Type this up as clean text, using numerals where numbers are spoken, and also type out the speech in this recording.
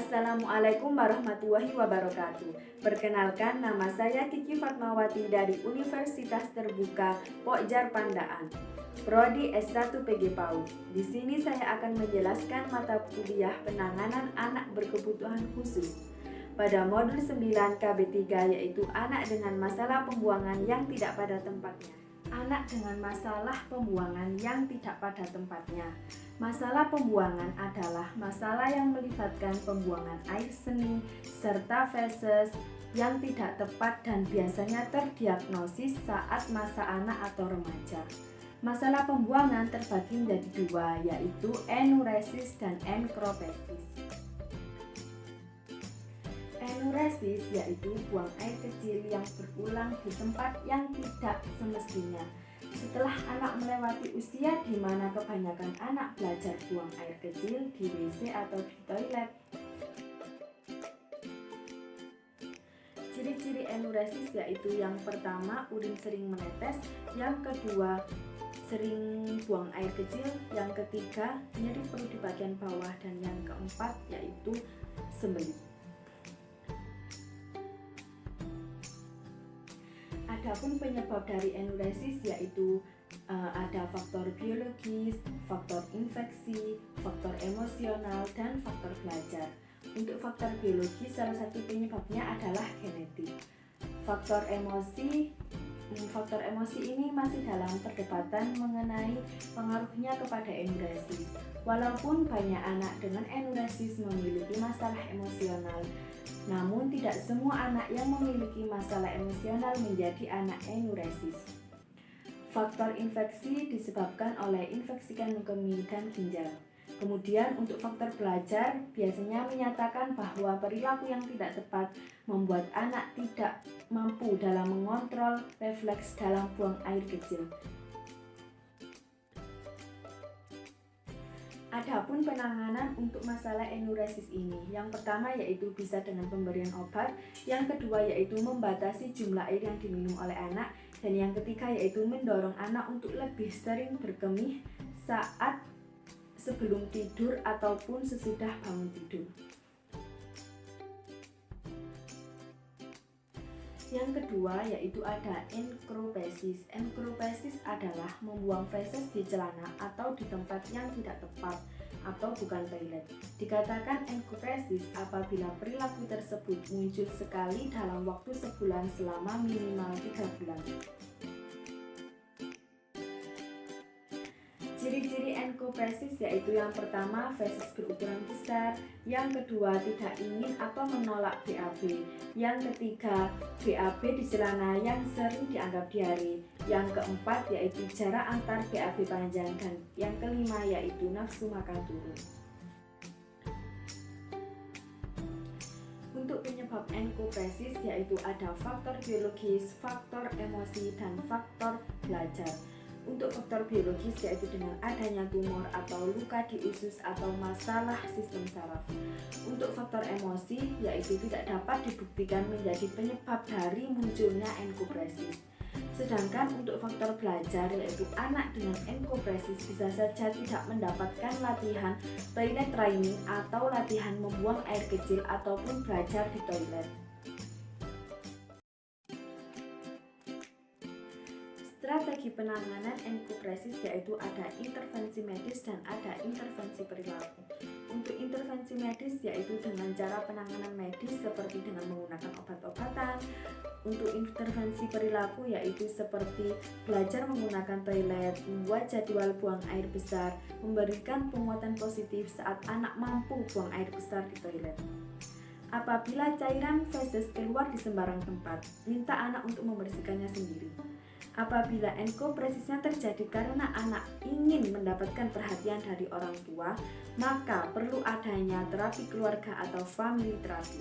Assalamualaikum warahmatullahi wabarakatuh. Perkenalkan, nama saya Kiki Fatmawati dari Universitas Terbuka Pokjar Pandaan, Prodi S1 PG PAUD. Di sini saya akan menjelaskan mata kuliah penanganan anak berkebutuhan khusus pada modul 9 KB3, yaitu anak dengan masalah pembuangan yang tidak pada tempatnya. Anak dengan masalah pembuangan yang tidak pada tempatnya. Masalah pembuangan adalah masalah yang melibatkan pembuangan air seni serta feses yang tidak tepat dan biasanya terdiagnosis saat masa anak atau remaja. Masalah pembuangan terbagi menjadi dua, yaitu enuresis dan enkropesis. Enuresis yaitu buang air kecil yang berulang di tempat yang tidak semestinya. Setelah anak melewati usia di mana kebanyakan anak belajar buang air kecil di WC atau di toilet. Ciri-ciri enuresis yaitu yang pertama, urin sering menetes, yang kedua, sering buang air kecil, yang ketiga, nyeri perut di bagian bawah, dan yang keempat yaitu sembelit. Adapun penyebab dari enuresis yaitu ada faktor biologis, faktor infeksi, faktor emosional, dan faktor belajar. Untuk faktor biologis, salah satu penyebabnya adalah genetik. Faktor emosi ini masih dalam perdebatan mengenai pengaruhnya kepada enuresis. Walaupun banyak anak dengan enuresis memiliki masalah emosional, namun tidak semua anak yang memiliki masalah emosional menjadi anak enuresis. Faktor infeksi disebabkan oleh infeksi kandung kemih dan ginjal. Kemudian untuk faktor belajar biasanya menyatakan bahwa perilaku yang tidak tepat membuat anak tidak mampu dalam mengontrol refleks dalam buang air kecil. Adapun penanganan untuk masalah enuresis ini, yang pertama yaitu bisa dengan pemberian obat, yang kedua yaitu membatasi jumlah air yang diminum oleh anak, dan yang ketiga yaitu mendorong anak untuk lebih sering berkemih saat sebelum tidur ataupun sesudah bangun tidur. Yang kedua yaitu ada enkropesis. Enkropesis adalah membuang feses di celana atau di tempat yang tidak tepat atau bukan toilet. Dikatakan enkropesis apabila perilaku tersebut muncul sekali dalam waktu sebulan selama minimal 3 bulan. Ciri-ciri enkropesis yaitu yang pertama, feses berukuran besar, yang kedua tidak ingin atau menolak BAB, yang ketiga BAB di celana yang sering dianggap diare, yang keempat yaitu jarak antar BAB panjang, dan yang kelima yaitu nafsu makan turun. Untuk penyebab enkropesis yaitu ada faktor biologis, faktor emosi, dan faktor belajar. Untuk faktor biologis yaitu dengan adanya tumor atau luka di usus atau masalah sistem saraf. Untuk faktor emosi yaitu tidak dapat dibuktikan menjadi penyebab dari munculnya enkropesis. Sedangkan untuk faktor belajar yaitu anak dengan enkropesis bisa saja tidak mendapatkan latihan toilet training atau latihan membuang air kecil ataupun belajar di toilet. Strategi penanganan enkropesis yaitu ada intervensi medis dan ada intervensi perilaku. Untuk intervensi medis yaitu dengan cara penanganan medis seperti dengan menggunakan obat-obatan. Untuk intervensi perilaku yaitu seperti belajar menggunakan toilet, membuat jadwal buang air besar, memberikan penguatan positif saat anak mampu buang air besar di toilet. Apabila cairan feses keluar di sembarang tempat, minta anak untuk membersihkannya sendiri. Apabila enkropresisnya terjadi karena anak ingin mendapatkan perhatian dari orang tua, maka perlu adanya terapi keluarga atau family terapi.